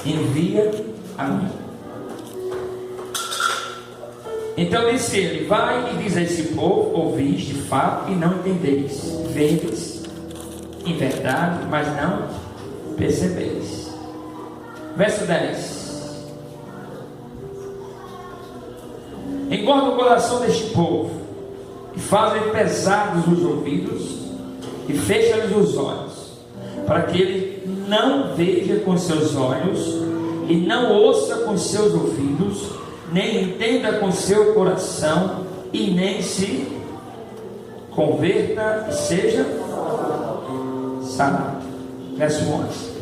envia a mim. Então disse ele: vai e diz a esse povo: ouvis de fato e não entendeis, vedes em verdade, mas não percebeis. Verso 10. Engorda o coração deste povo, e faz-lhe pesados os ouvidos, e fecha-lhes os olhos, para que ele não veja com seus olhos, e não ouça com seus ouvidos, nem entenda com seu coração, e nem se converta e seja sarado. Verso 11.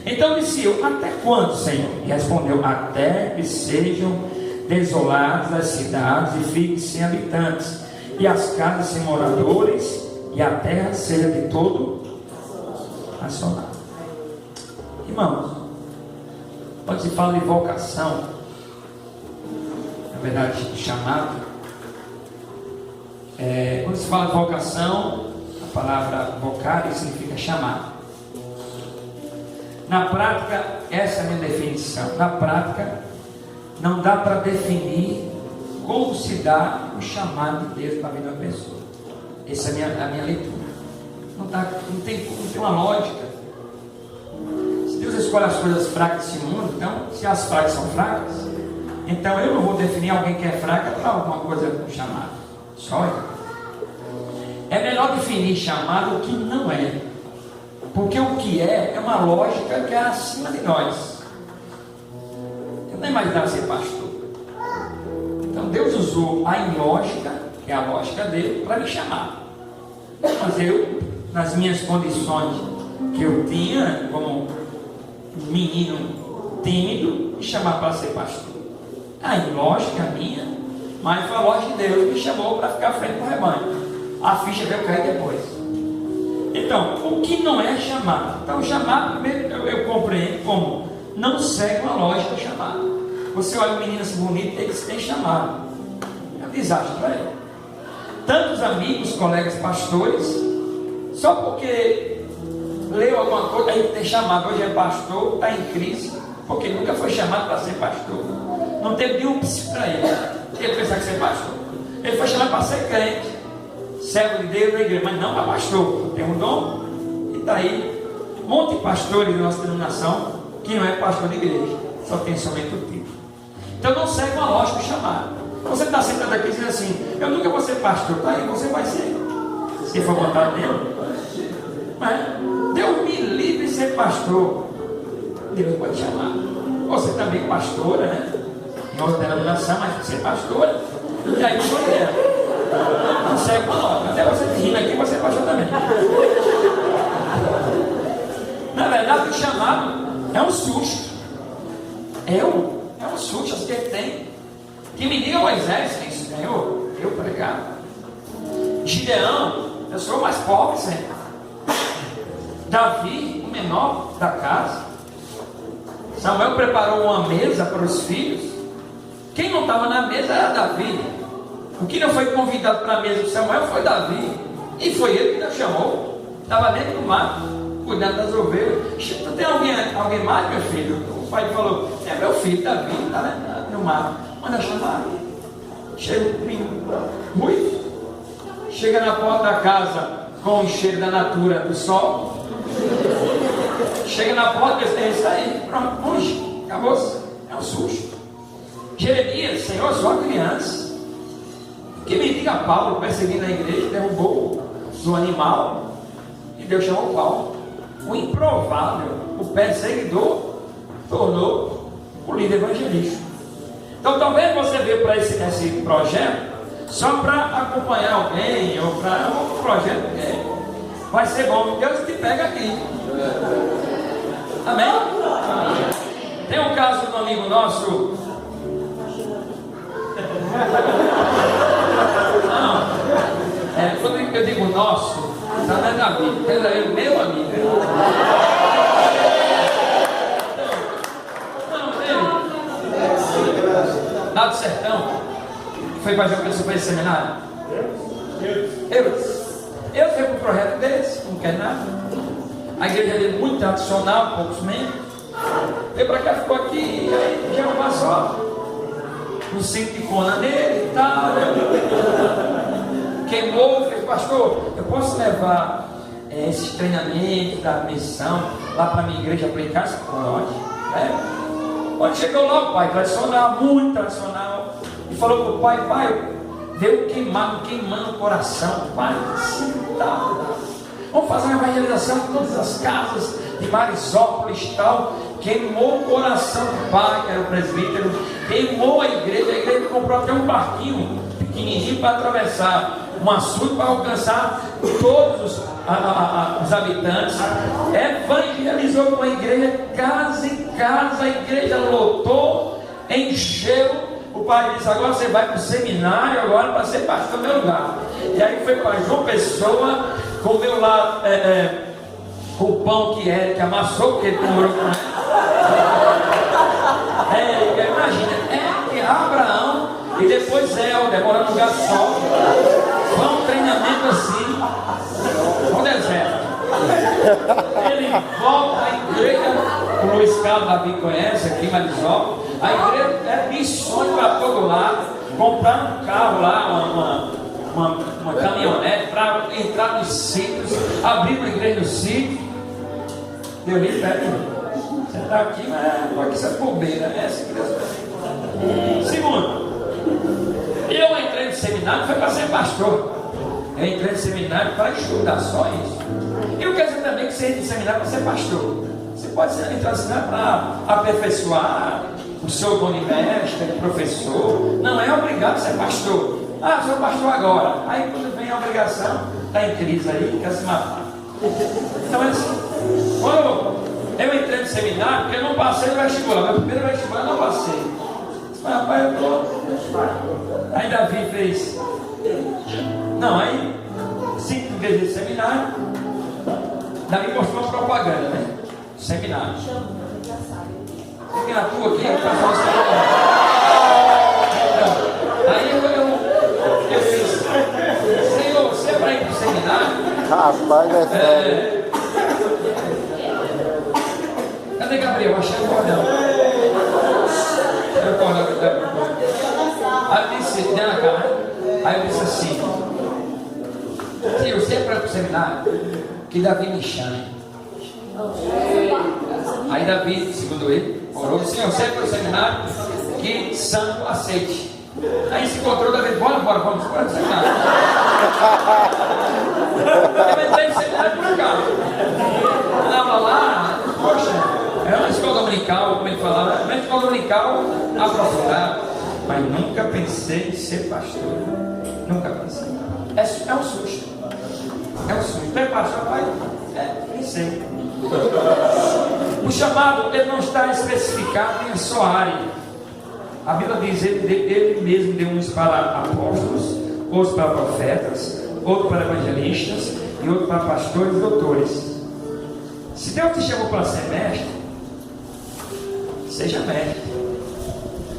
Então disse eu: até quando, Senhor? E respondeu: até que sejam desoladas as cidades e fiquem sem habitantes, e as casas sem moradores, e a terra seja de todo assolada. Irmãos, quando se fala de vocação, na verdade chamado, quando se fala de vocação, a palavra vocare significa chamar. Na prática, essa é a minha definição. Na prática, não dá para definir como se dá o chamado de Deus para a vida da pessoa. Essa é a minha leitura. Não tem uma lógica. Se Deus escolhe as coisas fracas desse mundo, então, se as fracas são fracas, então eu não vou definir alguém que é fraca para alguma coisa com chamado. Só eu. É melhor definir chamado o que não é. Porque o que é uma lógica que é acima de nós. Eu não imaginava ser pastor. Então Deus usou a ilógica, que é a lógica dele, para me chamar. Mas eu, nas minhas condições que eu tinha, como menino tímido, me chamar para ser pastor. A ilógica minha, mas foi a lógica de Deus, me chamou para ficar à frente do rebanho. A ficha veio cair depois. Então, o que não é chamado? Então, o chamado, eu compreendo como não segue uma lógica chamada. Você olha um menino assim bonito, ele tem chamado. É um desastre para ele. Tantos amigos, colegas pastores, só porque leu alguma coisa, aí tem chamado, hoje é pastor, está em crise, porque nunca foi chamado para ser pastor. Não teve nenhum psico para ele. Ele pensava que ser pastor. Ele foi chamado para ser crente, servo de Deus na igreja, mas não para pastor. Tem um dom, e está aí um monte de pastores da nossa denominação que não é pastor de igreja, só tem somente o título. Então não segue uma lógica chamada. Você está sentado aqui dizendo assim: eu nunca vou ser pastor. Está aí, você vai ser, se for vontade dele. Mas Deus me livre de ser pastor. Deus pode chamar. Você também pastora, né? Em outra denominação, mas ser pastora. E aí foi ela. Não segue uma lógica. Até você rindo aqui, você é pastor também. Na verdade, o chamado é um susto. É um susto que ele tem. Que me diga Moisés, Senhor, eu pregar. Gideão, eu sou o mais pobre, Senhor. Davi, o menor da casa. Samuel preparou uma mesa para os filhos. Quem não estava na mesa era Davi. O que não foi convidado para a mesa de Samuel foi Davi. E foi ele que Deus chamou. Estava dentro do mato, cuidando das ovelhas. Tu tem alguém mais, meu filho? O pai falou: é meu filho, Davi, está no mato. Manda chamar. Chega o pinho ruivo. Chega na porta da casa com o cheiro da natura do sol. Chega na porta e diz: isso aí, pronto, longe, acabou-se. É um susto. Jeremias: Senhor, sou uma criança. Que me diga Paulo, perseguindo a igreja, derrubou o animal e Deus chamou Paulo. O improvável, o perseguidor, tornou o líder evangelista. Então talvez você veio para esse projeto só para acompanhar alguém ou para um projeto que vai ser bom. Deus te pega aqui. Amém? Tem um caso de um amigo nosso. Não, quando eu digo nosso, está na Davi, é meu amigo. Lá do sertão, foi para João Pessoa para esse seminário. Eu fui para o projeto deles, não quer nada. A igreja dele é muito tradicional, poucos membros. Veio para cá, ficou aqui, aí já passou um cinto de cona nele e tal, né? Queimou, fez, pastor, eu posso levar esses treinamentos da missão lá para a minha igreja aplicar? Pode, né? Quando chegou lá, o pai, tradicional, muito tradicional, e falou para o pai, veio queimando o coração, pai, vamos fazer uma evangelização em todas as casas de Marisópolis e tal. Queimou o coração do pai, que era o presbítero, queimou a igreja comprou até um barquinho pequenininho para atravessar um açude para alcançar todos os habitantes. Evangelizou com a igreja, casa em casa, a igreja lotou, encheu. O pai disse, agora você vai para o seminário agora para ser pastor no meu lugar. E aí foi para João Pessoa, comeu lá o pão que Eric amassou, porque ele comeu com imagina, Abraão e depois Helder, mora no lugar só. Foi um treinamento assim, no deserto. Ele volta à igreja, o Luiz Carlos Davi conhece aqui em Marisópolis. A igreja é missões para todo lado, comprando um carro lá, uma caminhonete para entrar nos sítios, abrir uma igreja no sítio. Deus me pede. Você está aqui, mas não aqui essa bobeira, né? Essa igreja. Segundo, eu entrei no seminário, foi para ser pastor. Eu entrei no seminário para estudar, só isso. E eu quero dizer também que você entra no seminário para ser pastor. Você pode entrar no seminário para aperfeiçoar o seu dom de mestre, professor. Não é obrigado a ser pastor. Ah, sou pastor agora. Aí quando vem a obrigação, está em crise aí, quer se matar. Então é assim. Quando eu entrei no seminário, porque eu não passei no vestibular. Meu primeiro vestibular eu não passei. Mas rapaz, eu tô. Aí Davi fez. Não, aí 5 vezes de seminário. Davi mostrou uma propaganda, né? Seminário. Fiquei na tua aqui, eu faço uma aí eu fiz. Senhor, você é para ir para o seminário? Rapaz, Cadê Gabriel? Achei o cordão. Eu cordão. Aí eu disse, deu na cara. Aí eu disse assim: Senhor, você é para ir para o seminário? Que Davi me chame. Aí Davi, segundo ele, orou: Senhor, você é para o seminário? Que santo aceite. Aí se encontrou Davi, vamos para o seminário. Eu entrei no seminário por cá. Andava lá, poxa, era uma escola dominical, como ele falava, uma escola dominical aprofundada, mas nunca pensei em ser pastor. Nunca pensei. É um susto. É um susto. Tu é pastor, pai? Pensei. O chamado, ele não está especificado em sua área. A Bíblia diz, ele mesmo deu uns para apóstolos, outros para profetas, outros para evangelistas e outros para pastores e doutores. Se Deus te chamou para ser mestre, seja mestre.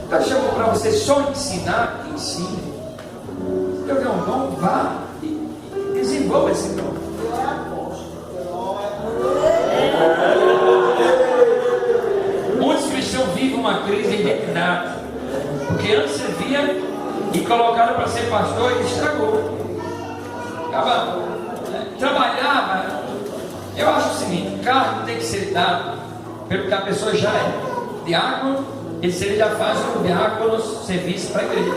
Deus te chamou para você só ensinar, ensine. Se Deus deu um dom, vá e desenvolva esse dom. Muitos cristãos vivem uma crise de identidade, porque antes servia e colocaram para ser pastor e estragou. Trabalhava. Eu acho o seguinte: cargo tem que ser dado pelo que a pessoa já é. Diácono, ele já faz um diácono serviço para a igreja.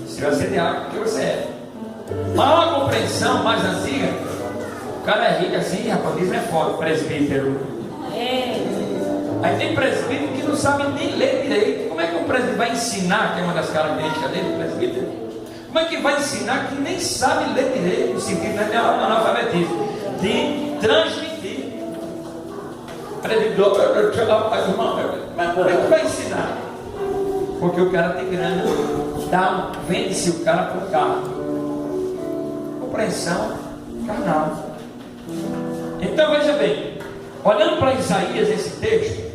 Você vai ser diácono porque você é. Maior compreensão mais antiga, o cara é rico assim, rapaz, é foda, presbítero. Aí tem presbítero que não sabe nem ler direito. Como é que um presbítero vai ensinar, que é uma das características dele, presbítero? Como é que vai ensinar que nem sabe ler direito, no sentido de analfabetismo, de transmitir? Presbítero, mas como é que vai ensinar? Porque o cara tem grana, vende-se o cara por carro. Compreensão carnal. Então veja bem, olhando para Isaías, esse texto,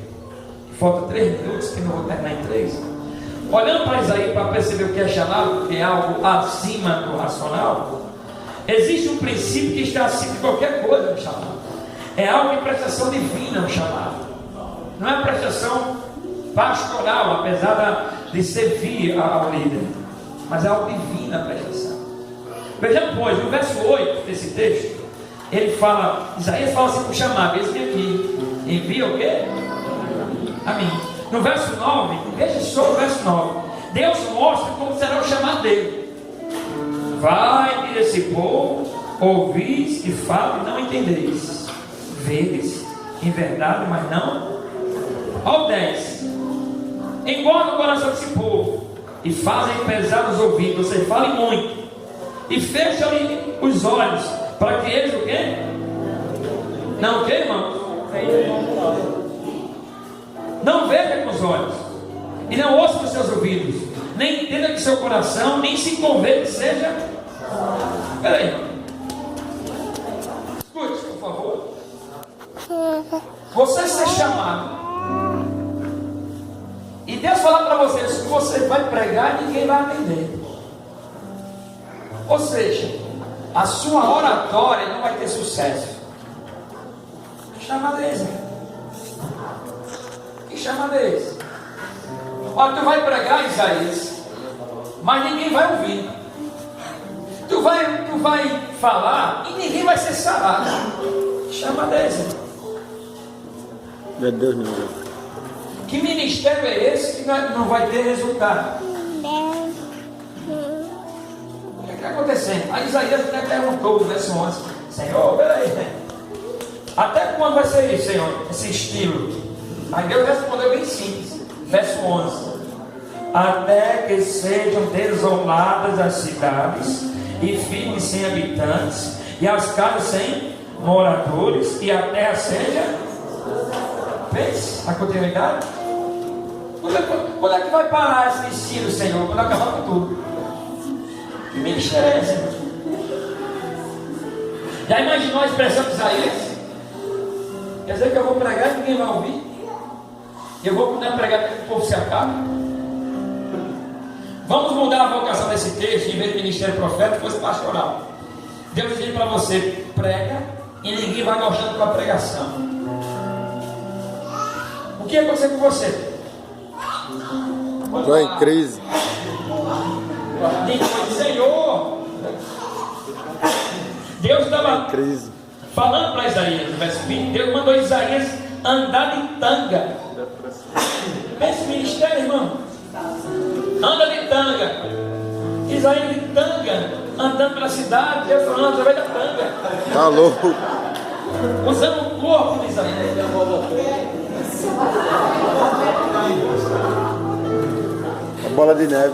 falta 3 minutos, que não vou terminar em 3. Olhando para Isaías para perceber o que é chamado, que é algo acima do racional, existe um princípio que está acima de qualquer coisa no chamado. É algo de prestação divina no chamado. não é a prestação pastoral, apesar de servir ao líder, mas é algo divina a prestação. Veja, pois, no verso 8 desse texto, ele fala, Isaías fala assim para o chamado, eis-me aqui, envia o quê? A mim. No verso 9, veja só o verso 9, Deus mostra como será o chamado dele. Vai dir esse povo, ouvis e fala e não entendeis, vedes em verdade, mas não. Ao 10, engorda o coração desse povo e fazem pesar os ouvidos, você fala muito, e fecha-lhe os olhos, para que eles o quê? Não o quê, irmãos? Não veja com os olhos, e não ouça com seus ouvidos, nem entenda com seu coração, nem se converta, seja. Peraí, escute, por favor. Você ser chamado, e Deus falar para você que você vai pregar e ninguém vai atender. Ou seja, a sua oratória não vai ter sucesso. Que chamada é esse? Que chamada é esse? Olha, tu vai pregar, Isaías, mas ninguém vai ouvir. Tu vai falar e ninguém vai ser sarado. Que chamada é esse? Meu Deus, meu Deus. Que ministério é esse que não vai ter resultado? O que está acontecendo? Aí Isaías até perguntou no verso 11: Senhor, peraí, até quando vai ser isso, Senhor? Esse estilo? Aí Deus respondeu bem simples, verso 11: até que sejam desoladas as cidades e fiquem sem habitantes, e as casas sem moradores, e a terra seja. Fez a continuidade? Quando é que vai parar esse ensino, Senhor? Quando acabar com tudo? Que ministério é esse? Já imaginou a expressão de Isaías? Quer dizer que eu vou pregar e ninguém vai ouvir? Eu vou poder pregar até que o povo se acabe? Vamos mudar a vocação desse texto, em vez de ministério profético, fosse pastoral. Deus diz para você: prega e ninguém vai gostar da tua pregação. O que aconteceu com você? Estou em crise. Senhor, Deus estava Crise. falando para Isaías, no verso 20, Deus mandou Isaías andar de tanga. Esse ministério, irmão, anda de tanga. Isaías de tanga, andando pela cidade, Deus falando através da tanga. Tá louco. Usando o corpo de Isaías. A bola de neve.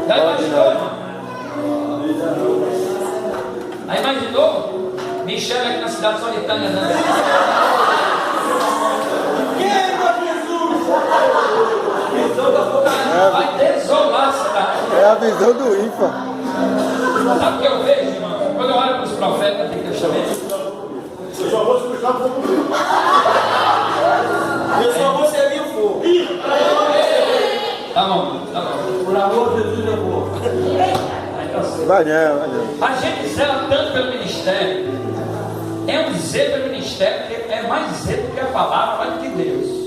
Já imaginou? Aí imaginou? Michel aqui na cidade só de tanga, né? Vai desolar a cidade. É a visão do IFA. Sabe o que eu vejo, irmão? Quando eu olho para os profetas que eu chamei, Eu só vou explicar para você. Eu só vou servir o fogo. tá bom, tá bom. Por amor de Deus, eu vou. Vai não, vai não. A gente zela tanto pelo ministério. É um zelo pelo ministério que é mais zelo do que a palavra, mais do que Deus.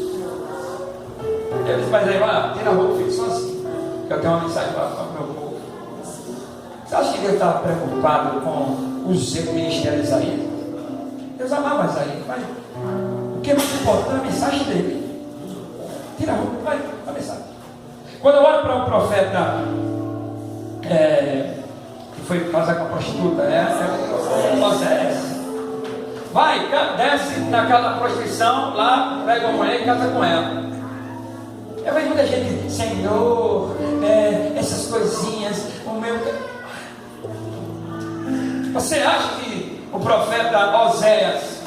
Eu disse, mas aí, vai, tira a roupa e fica só assim. Que eu tenho uma mensagem para o meu povo. Você acha que Deus estava preocupado com o zelo do ministério de Isaías? Deus amava Isaías, mas o que é mais importante é a mensagem dele. Tira a roupa, vai, a mensagem. Quando eu olho para um profeta que foi casar com a prostituta, Osés, vai, desce na casa da prostituição, lá pega uma mulher e casa com ela. Eu vejo muita gente, Senhor, essas coisinhas, o meu. Você acha que o profeta Oséias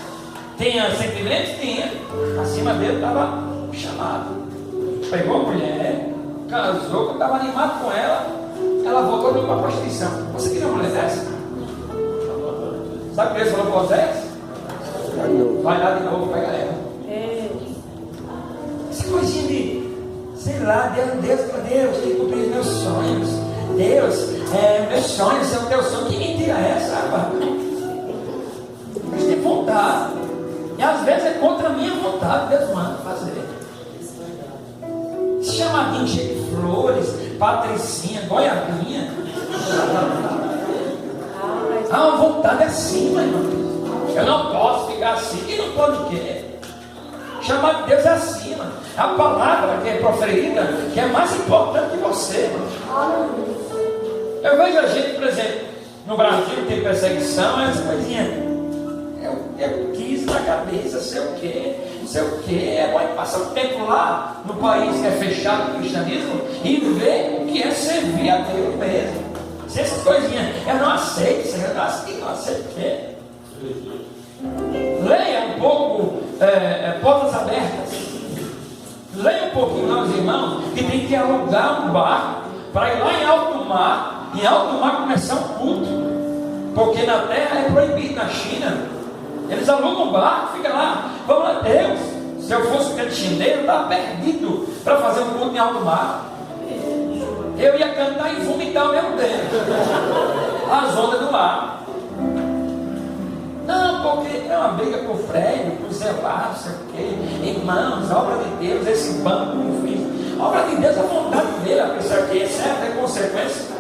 tinha sentimentos? Tinha. Acima dele estava chamado. Pegou a mulher, casou, quando estava animado com ela, ela voltou para uma prostituição. Você queria uma mulher dessa? Sabe o que ele falou para Oséias? Vai lá de novo, pega ela. Essa coisinha de, sei lá, Deus, tem que cumprir meus sonhos. Deus, meus sonhos são teus sonhos. Que mentira é essa, rapaz? Mas tem vontade. E às vezes é contra a minha vontade, Deus manda fazer. Chamadinho cheio de flores, patricinha, goiabinha. A vontade é acima, irmão. Eu não posso ficar assim. Quem não pode o quê? Chamar de Deus é acima. A palavra que é proferida, que é mais importante que você, irmão. Eu vejo a gente, por exemplo, no Brasil tem perseguição, essa coisinha. Eu quis na cabeça, sei o quê, não sei o quê. É bom passar um tempo lá, no país que é fechado no cristianismo, e ver o que é servir a Deus mesmo. Se essas coisinhas, eu não aceito, Senhor, eu não aceito o quê? Leia um pouco, Portas Abertas. Leia um pouquinho lá, os irmãos, que tem que alugar um barco para ir lá em alto mar começar um culto, porque na terra é proibido, na China. Eles alugam um barco, fica lá. Vamos lá, Deus. Se eu fosse um crente chinês, eu estava perdido para fazer um culto em alto mar. Eu ia cantar e vomitar ao mesmo tempo. As ondas do mar. Não, porque é uma briga com o Fred, com o Zelado, não sei o quê. Irmãos, a obra de Deus, esse banco que eu fiz. A obra de Deus é a vontade dele. A pessoa que é certa, é consequência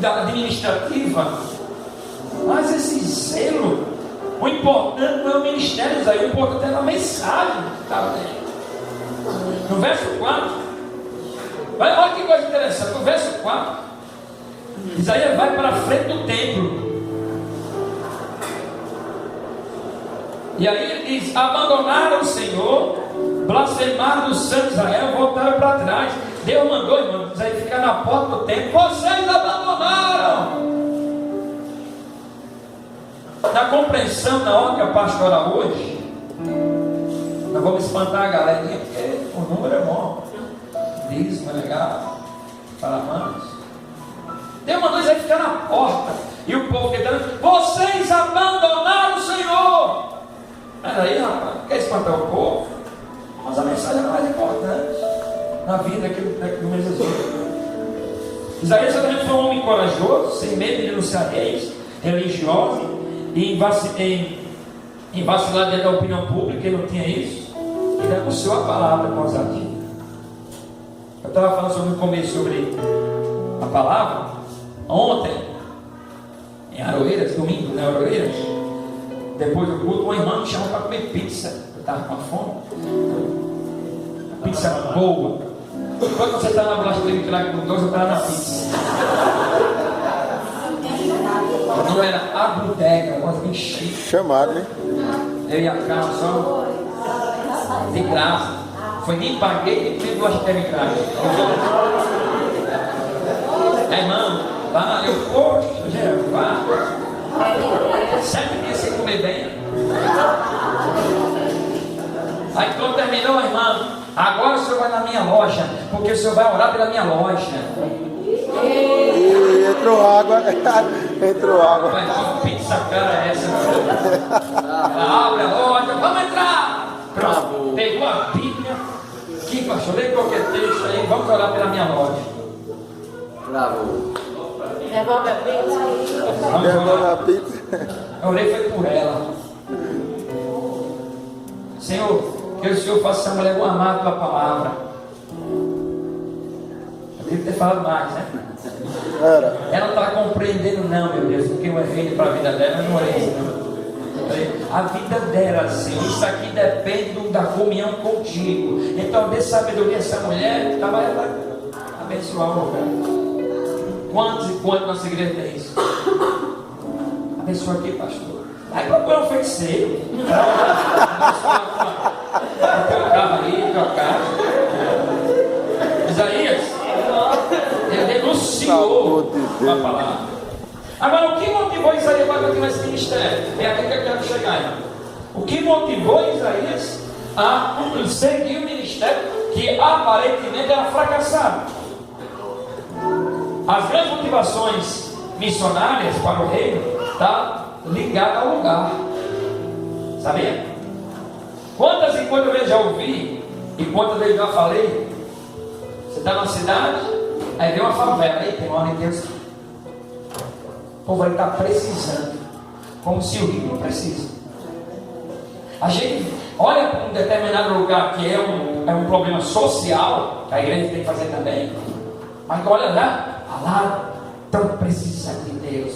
da administrativa. Mas esse zelo, o importante não é o ministério, o importante é a mensagem que está dentro. No verso 4, olha que coisa interessante. No verso 4, Isaías vai para a frente do templo. E aí ele diz: abandonaram o Senhor, blasfemaram o Santo de Israel, voltaram para trás. Deus mandou, irmão, Isaías ficar na porta do templo. Vocês abandonaram. Na compreensão da ótica pastoral hoje, nós vamos espantar a galerinha, porque o número é bom, dízimo é legal, para manos. Deus mandou Isaías ficar na porta, e o povo gritando: vocês abandonaram o Senhor. Mas aí, rapaz, quer espantar o povo? Mas a mensagem é mais importante na vida do meu Jesus. Isaías certamente foi um homem corajoso, sem medo de denunciar reis, religioso, e em vacilar dentro da opinião pública. Ele não tinha isso. Ele anunciou a palavra com ousadia. Eu estava falando no começo sobre a palavra ontem em Aroeiras, domingo, né, Aroeiras. Depois do culto, uma irmã me chamou para comer pizza. Eu estava com fome. Pizza boa. Enquanto você está na bolacha dele, com dois, eu estava na pizza. Não era a bodega, mas bem chique. Chamado, né? Eu e a Carla só de graça. Foi nem paguei, nem bolacha de graça. Irmão, lá eu, poxa, vá. 7 dias sem comer bem. Aí quando terminou, irmão, agora o senhor vai na minha loja, porque o senhor vai orar pela minha loja. E entrou água. Entrou água. Mas que pizza cara é essa? Abre a loja, vamos entrar. Pronto, pegou a Bíblia. Que pastor, lê qualquer texto aí, vamos orar pela minha loja. Bravo. Devolve a pizza. Devolve a pizza. Eu orei foi por ela. Senhor, que o Senhor faça essa mulher amada pela palavra. Eu devo ter falado mais, né? Era. Ela não está compreendendo, não, meu Deus, porque eu errei para a vida dela. Eu não orei, não. A vida dela, Senhor, isso aqui depende da comunhão contigo. Então, dê sabedoria a essa mulher, tá, vai abençoar o lugar. Quantos e quantos nossa igreja tem isso? Abençoa aqui, pastor. Vai procurar um feiticeiro. Abençoar teu carro aí, tua casa. Isaías, ele denunciou a palavra. Agora, o que motivou Isaías para continuar esse ministério? É aqui que eu quero chegar, irmão. O que motivou Isaías a seguir o ministério que aparentemente era fracassado? As grandes motivações missionárias para o reino está ligada ao lugar. Sabia? Quantas e quantas vezes já ouvi e quantas vezes já falei? Você está na cidade, aí vem uma favela, aí tem uma hora de Deus. O povo está precisando, como se o rico não precisa. A gente olha para um determinado lugar que é um problema social, que a igreja tem que fazer também, mas olha lá estão precisando de Deus.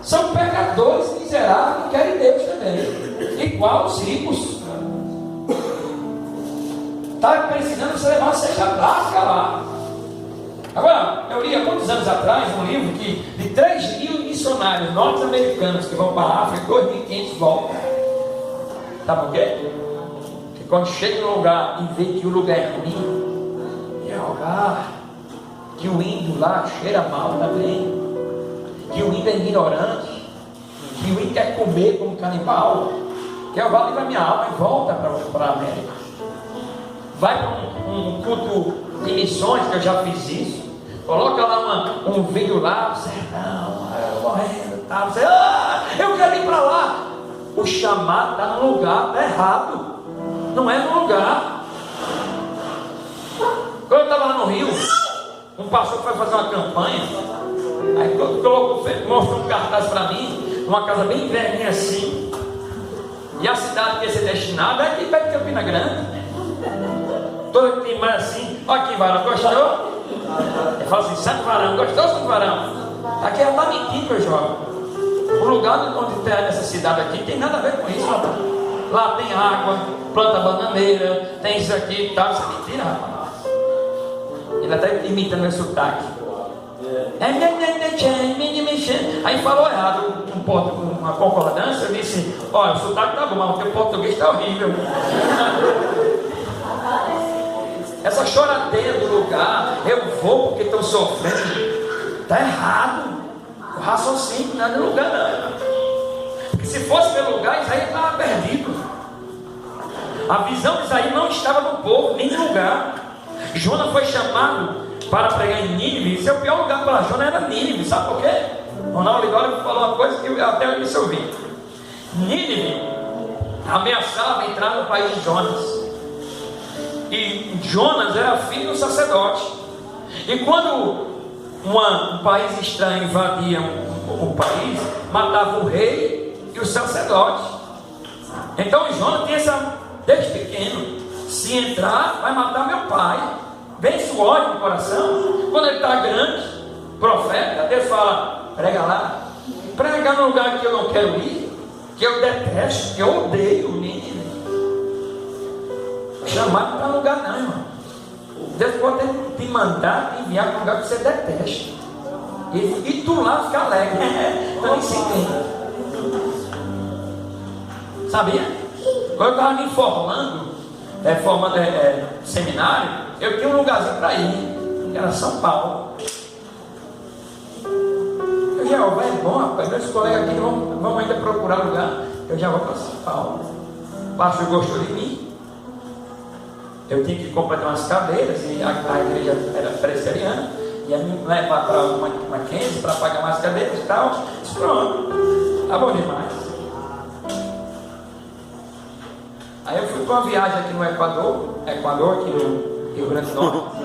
São pecadores miseráveis que querem Deus também, igual os ricos. Está precisando você levar uma cesta básica lá. Agora, eu li há muitos anos atrás um livro de 3.000 missionários norte-americanos que vão para a África, 2.500 voltam. Sabe por quê? Porque quando chega no lugar e vê que o lugar é ruim, é lugar que o índio lá cheira mal também, que o índio é ignorante, que o índio quer comer como canibal, que eu vou livrar minha alma e volta para a América. Vai para um culto de missões, que eu já fiz isso. Coloca lá um vídeo lá, sertão, morrendo, tá, você, eu quero ir para lá. O chamado está no lugar errado, não é no lugar. Quando eu estava lá no Rio, um pastor foi fazer uma campanha, aí mostrou um cartaz para mim, numa casa bem velhinha assim, e a cidade que ia ser destinada é aqui perto de Campina Grande. Todo que tem mais assim, olha aqui, varão, gostou? Ele fala assim, santo varão, gostou, santo varão? Aqui ela está mentindo, meu jovem. O lugar onde tem nessa cidade aqui tem nada a ver com isso, rapaz. Lá tem água, planta bananeira, tem isso aqui e tal. Isso é mentira, rapaz. Ele até imitando meu sotaque. Aí falou errado, uma concordância. Eu disse, olha, o sotaque tá bom, mas o teu português está horrível. Essa choradeira do lugar, eu vou porque estou sofrendo, está errado. O raciocínio não é do lugar, não. Porque se fosse pelo lugar, Isaías estava perdido. A visão de Isaías não estava no povo, nem no lugar. Jonas foi chamado para pregar em Nínive. Seu pior lugar para Jonas era Nínive. Sabe por quê? Ronaldo Ligório falou uma coisa que eu até me ouvi. Nínive ameaçava entrar no país de Jonas. E Jonas era filho do sacerdote. E quando um país estranho invadia o país, matava o rei e o sacerdote. Então Jonas tem essa, desde pequeno, se entrar, vai matar meu pai. Vence o ódio no coração. Quando ele está grande, profeta, Deus fala, prega lá. Prega no lugar que eu não quero ir, que eu detesto, que eu odeio Nínive. Chamado não está no lugar não, irmão. Deus pode te mandar, te enviar para um lugar que você detesta. E tu lá fica alegre. Então nem se entende. Sabia? Quando eu estava me formando seminário, eu tinha um lugarzinho para ir, que era São Paulo. Eu já vou, é bom, rapaz, meus colegas aqui vão ainda procurar lugar. Eu já vou para São Paulo. O pastor gostou de mim. Eu tinha que completar umas cadeiras, e a igreja era presbiteriana, ia me levar para uma Mackenzie para pagar mais cadeiras e tal. Pronto, tá bom demais. Aí eu fui para uma viagem aqui no Equador, aqui no Rio Grande do Norte.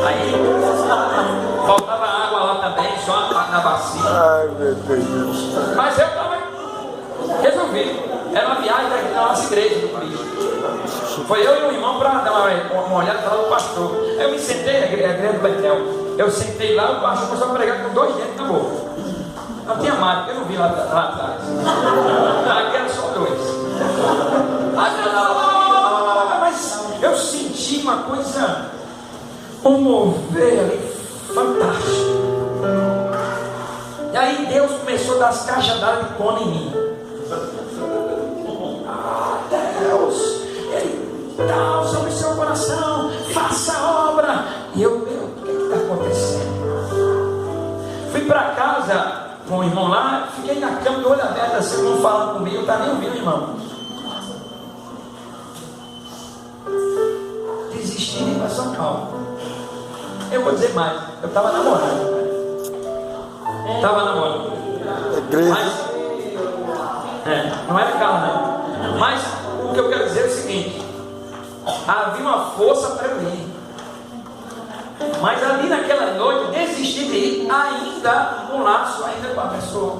Aí faltava água lá também, só na bacia. Ai, meu Deus. Mas eu estava resolvi. Era uma viagem da nossa igreja do Cristo. Foi eu e o irmão para dar uma olhada para o pastor. Aí eu me sentei, a igreja do Betel. Eu sentei lá, o pastor começou a pregar com 2 dentes na boca. Não tinha mais, porque eu não vi lá atrás. Aqui era só 2. Mas eu senti uma coisa, um mover ali fantástico. E aí Deus começou a dar as cajadadas de pano em mim. Deus, Ele dá sobre o seu coração, faça a obra. E eu, o que está acontecendo? Fui para casa com o irmão lá, fiquei na cama, de olho aberto, assim, não falando comigo, não está nem ouvindo, irmão. Desisti de ir para São Paulo. Eu vou dizer mais, eu estava namorando. Mas, não era carro, não. Mas o que eu quero dizer é o seguinte: havia uma força para eu ir. Mas ali naquela noite, desisti de ir ainda no laço, ainda com a pessoa.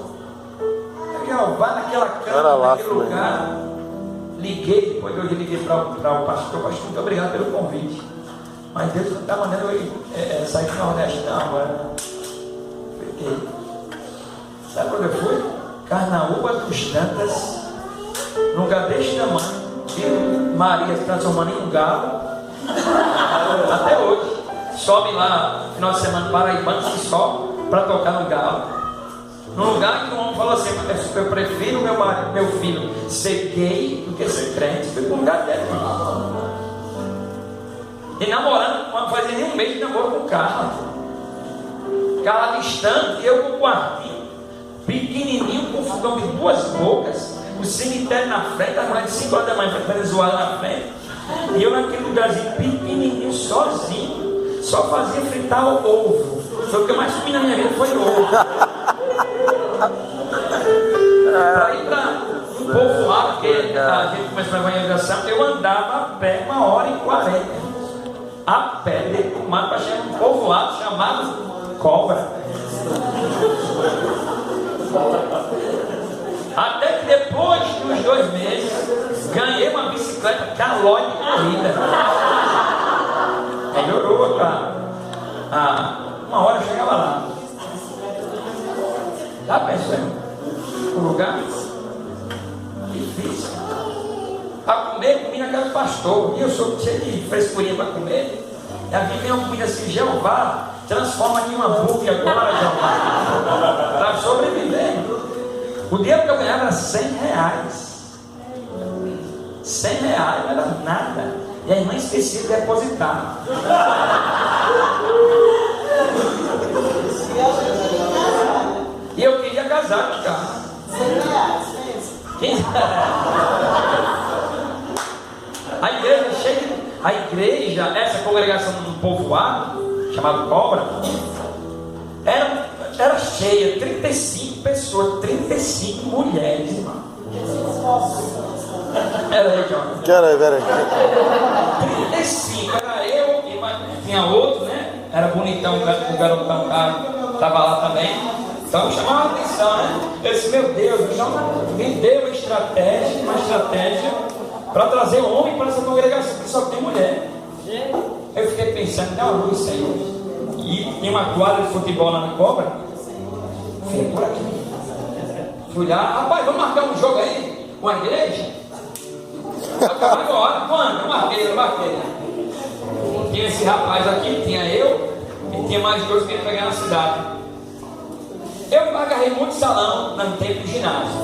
Jeová naquela cama, naquele lugar. Liguei, depois eu liguei para o pastor, muito obrigado pelo convite. Mas Deus não está mandando eu sair do Nordeste não agora. Fiquei. Sabe quando eu fui? Carnaúba dos Dantas, num lugar deste tamanho, e Maria se transformando em um galo. Até hoje. Sobe lá, final de semana, paraibano, se sobe para tocar no galo. Num lugar que um homem falou assim: eu prefiro meu filho ser gay do que ser crente. Foi para um lugar dele. E namorando, não fazia nem um mês de namoro com o Carla. Carla distante, eu com o quartinho, pequenininho, com fogão de 2 bocas, o cemitério na frente, a mulher de 5 horas da manhã, Venezuela na frente, e eu naquele lugarzinho pequenininho, sozinho, só fazia fritar o ovo. Foi o que eu mais comi na minha vida, foi ovo. Para ir para um povoado, porque a gente começou a evangelização, eu andava a pé 1h40, a pé dentro do mato, para chegar num povoado chamado Cobra. Até que depois de uns 2 meses, ganhei uma bicicleta Calói de corrida. Melhorou, cara. 1 hora eu chegava lá. Tá pensando? O lugar difícil. Para comer, comi na casa do pastor. E eu sou cheio de frescurinha para comer. E a gente tem uma comida assim: Jeová, transforma em um hambúrguer agora, Jeová. Para sobreviver. O dinheiro que eu ganhava era R$100. R$100 não era nada. E a irmã esquecia de depositar. E eu queria casar com o cara. A igreja, essa congregação do povoado, chamado Cobra, era cheia, 35 pessoas, 35 mulheres, irmão. Era aí, John. Peraí. 35, era eu e tinha outro, né? Era bonitão, o garotão, estava lá também. Então chamava a atenção, né? Eu disse: meu Deus, então me deu uma estratégia para trazer homem para essa congregação, que só tem mulher. Eu fiquei pensando: dá uma luz, Senhor. E tem uma quadra de futebol lá na Cobra. Falei: por aqui. Fui lá: rapaz, vamos marcar um jogo aí com a igreja? Agora, quando? Eu marquei. Tinha esse rapaz aqui, tinha eu, e tinha mais 2 que iam pegar na cidade. Eu agarrei muito salão no tempo de ginásio.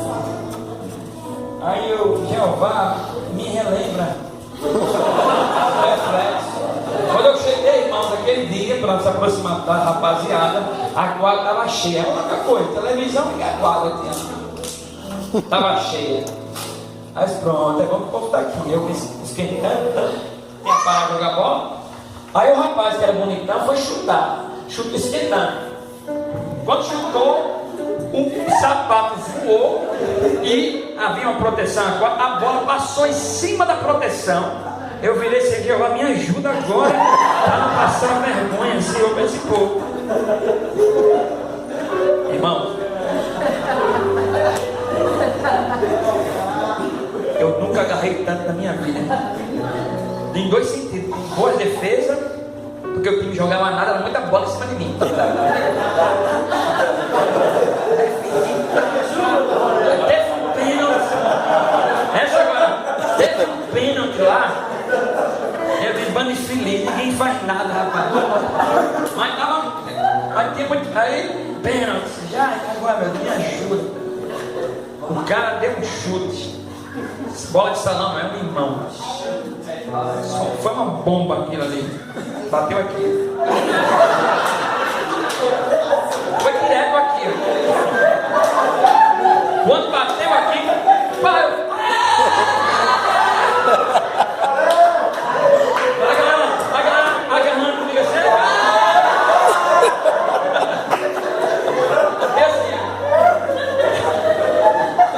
Aí eu: Jeová, me relembra. Reflexo. Quando eu cheguei, irmãos, aquele dia, para se aproximar da rapaziada, a quadra estava cheia. É outra coisa, televisão e a quadra tinha. Estava cheia. Aí pronto, é bom que o povo está aqui. Eu esquentando, tinha parado de jogar bola. Aí o rapaz, que era bonitão, foi chutar. Chutou esquentando. Quando chutou, um sapato voou e havia uma proteção. A bola passou em cima da proteção. Eu virei assim: Jeová, me ajuda agora para não passar vergonha, Senhor, para esse povo. Irmão, eu nunca agarrei tanto na minha vida. Em 2 sentidos: boa defesa, porque o time não jogava nada, era muita bola em cima de mim. Teve um pênalti. Essa agora, teve um pênalti lá. Eu disse: bando feliz, ninguém faz nada, rapaz. Mas tava. Aí tinha muito. Aí, pênalti. Já, agora, meu Deus, me ajuda. O cara deu um chute. Bola de salão não é um irmão. Foi uma bomba aquilo ali. Bateu aqui. Foi direto aqui. Quando bateu aqui, parou. A galera agarrando comigo assim.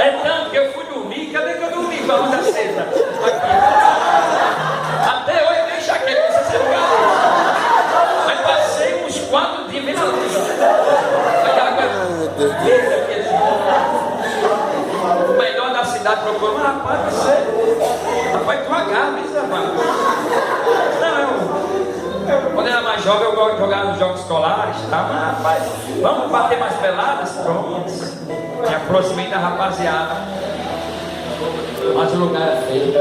É tanto que eu fui dormir. Cadê que eu dormi com a luz acesa? Aqui. Até hoje eu deixo aqui, não sei se é lugar. Aí passei. cidade procurou, mas rapaz, rapaz, tu agarra isso, rapaz. Não, quando eu era mais jovem, eu gosto de jogar nos jogos escolares, tá? Mas rapaz, vamos bater mais peladas? Pronto. Me aproximei da rapaziada. Mas o lugar é feio.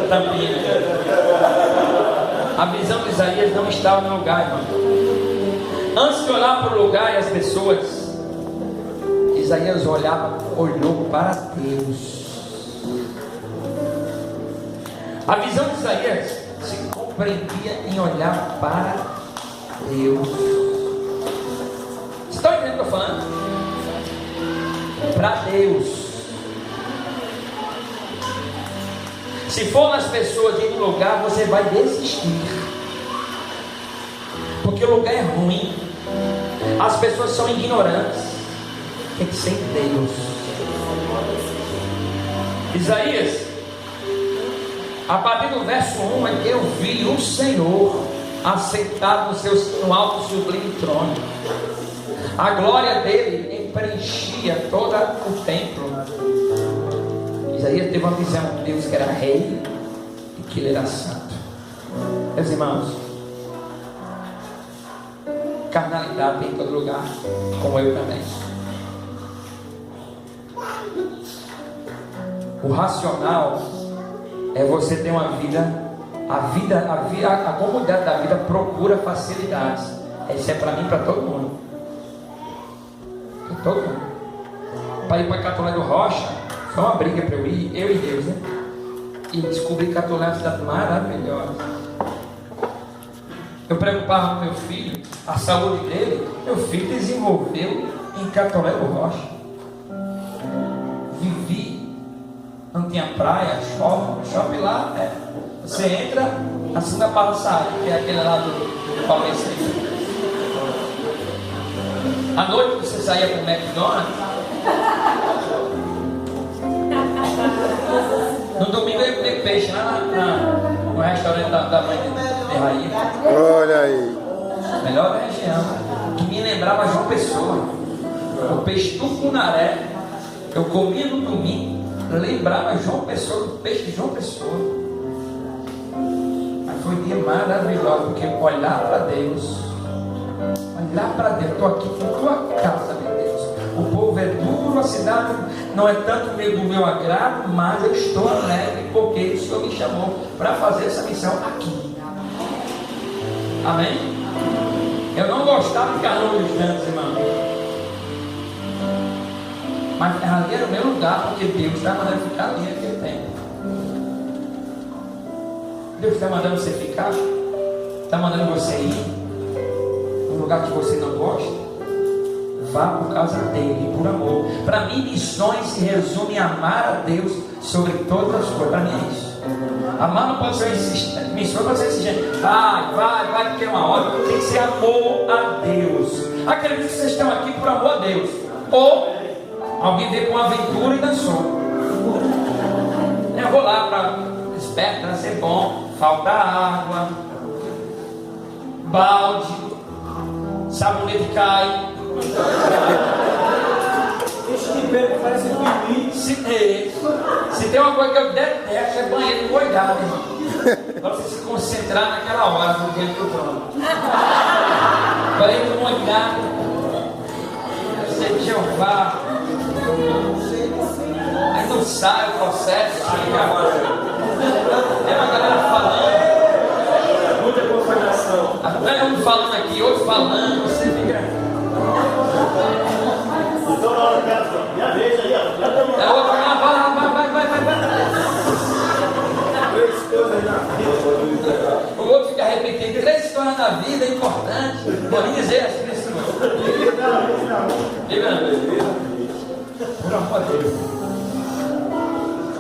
Tampinha. A visão de Isaías não estava no lugar, irmão. Antes de olhar para o lugar e as pessoas, Isaías olhou para Deus. A visão de Isaías se compreendia em olhar para Deus. Você está entendendo o que eu estou falando? Para Deus. Se for nas pessoas e no lugar, você vai desistir. Porque o lugar é ruim. As pessoas são ignorantes. Tem que ser Deus. Isaías, a partir do verso 1, eu vi o Senhor assentado no alto sublime trono. A glória dele preenchia todo o templo. Isaías teve uma visão de Deus que era rei e que ele era santo. Meus irmãos, carnalidade tem em todo lugar, como eu também. O racional é você ter uma vida, a comunidade da vida procura facilidades. Isso é para mim, para todo mundo. Para todo mundo. Para ir para Catolé do Rocha, foi uma briga para eu ir, eu e Deus, né? E descobri que Catolé é uma cidade maravilhosa. Eu preocupava com meu filho, a saúde dele. Meu filho desenvolveu em Catolé do Rocha. Vivi, não tinha praia, shopping lá. Você entra, a segunda passagem, que é aquele lá do Paulista. À noite você saía para o McDonald's. No domingo eu ia comer peixe lá no restaurante da mãe de Raí. Olha aí. Melhor região. Que me lembrava João Pessoa. O peixe tucunaré. Eu comia no domingo. Lembrava João Pessoa, do peixe de João Pessoa. Mas foi um dia maravilhoso. Porque olhar para Deus. Olhar para Deus. Estou aqui na tua casa, meu Deus. O povo é duro, a cidade não é tanto do meu agrado, mas eu estou alegre porque o Senhor me chamou para fazer essa missão aqui. Amém? Eu não gostava de ficar longe dos cantos, irmão. Mas ali era o meu lugar, porque Deus está mandando ficar ali naquele tempo. Deus está mandando você ficar, está mandando você ir num lugar que você não gosta. Vá por causa dele, por amor. Para mim, missões se resume em amar a Deus sobre todas as coisas. Para mim é isso. Amar não pode ser insistente. Missões pode ser insistente. Vai, porque é uma hora. Tem que ser amor a Deus. Acredito que vocês estão aqui por amor a Deus. Ou alguém veio com uma aventura e dançou. Eu vou lá para esperto, para ser bom. Falta água, balde, sabonete cai. Se tem uma coisa que eu detesto, é banheiro molhado, irmão. Para você se concentrar naquela hora do dentro do trono. Banheiro molhado, você de Jeová. Aí não sai o processo. É uma galera falando. Muita confirmação. Até um falando aqui, outro falando, você fica. Então na hora dessa, minha vez aí, ó. Já estamos É outra, vai. três coisas na vida. O outro fica repetindo 3 histórias da vida importantes. Vou nem dizer assim nesse momento. Por amor de Deus.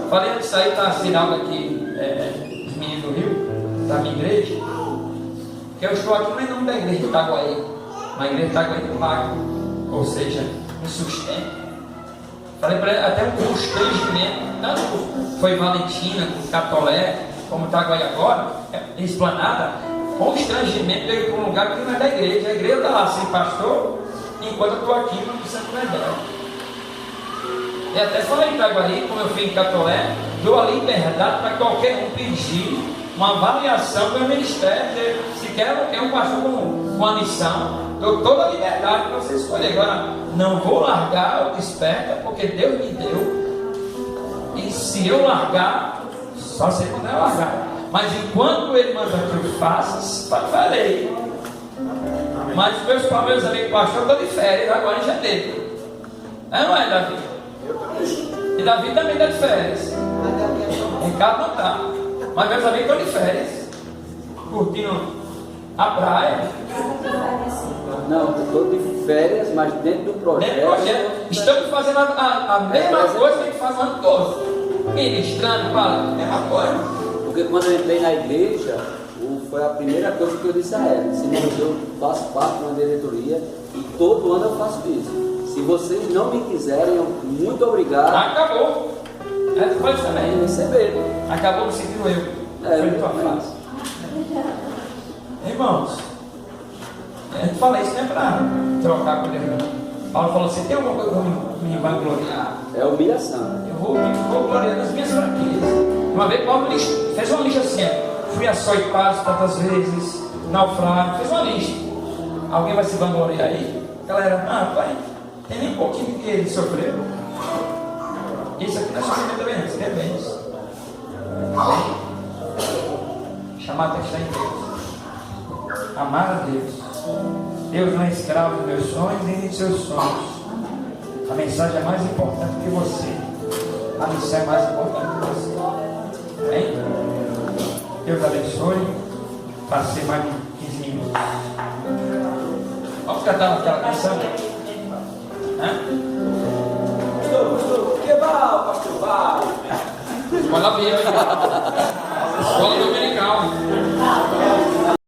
Falei antes, aí está assinado aqui os meninos do Rio, da minha igreja. Que eu estou aqui não é nome da igreja de Itaguaí. Uma igreja de Itaguaí do Pago, ou seja, um sustento. Falei para ele, até um constrangimento, tanto foi Valentina, com Catolé, como Itaguaí agora, Esplanada, constrangimento de eu ir para um lugar que não é da igreja. A igreja está lá sem pastor, enquanto eu estou aqui no Santo Evangelho. E até falei em Itaguari, como eu fui em Catolé, dou a liberdade para qualquer um pedir uma avaliação do ministério. Se quer um pastor com uma missão, dou toda a liberdade para você escolher. Agora, não vou largar o Desperta, porque Deus me deu. E se eu largar, só sei quando eu largar. Mas enquanto Ele manda que eu faça, farei. Mas meus amigos pastores estão de férias agora em janeiro. Não é, Davi? E Davi também está de férias. Ricardo não está. Mas meus amigos estão de férias, curtindo a praia. Não, estou de férias, mas dentro do projeto. Dentro do projeto. Estamos fazendo a mesma coisa que a gente faz o ano todo. Ministrando, falando, a mesma coisa. Porque quando eu entrei na igreja, foi a primeira coisa que eu disse a ela. Eu faço parte de uma diretoria e todo ano eu faço isso. Se vocês não me quiserem, muito obrigado. Acabou. Tu pode também receber. Acabou me sentindo eu. Foi tua face. Irmãos, a gente fala isso não é para trocar com Deus. Paulo falou assim: tem alguma coisa que eu me vangloriar? É humilhação. Eu vou gloriar nas minhas fraquezas. Uma vez Paulo fez uma lista assim: fui açoitado tantas vezes, naufrágio, fez uma lista. Alguém vai se vangloriar aí? Galera, pai, tem nem um pouquinho que ele sofreu. Isso aqui não é sofrimento também, não, isso aqui é bens. Chamar a atenção em Deus. Amar a Deus. Deus não é escravo dos meus sonhos nem dos seus sonhos. A mensagem é mais importante que você. A missão é mais importante que você. Amém? Deus abençoe. Passei mais de 15 minutos. Vamos cantar aquela canção? Que vai, pastor, vai. Olha bem,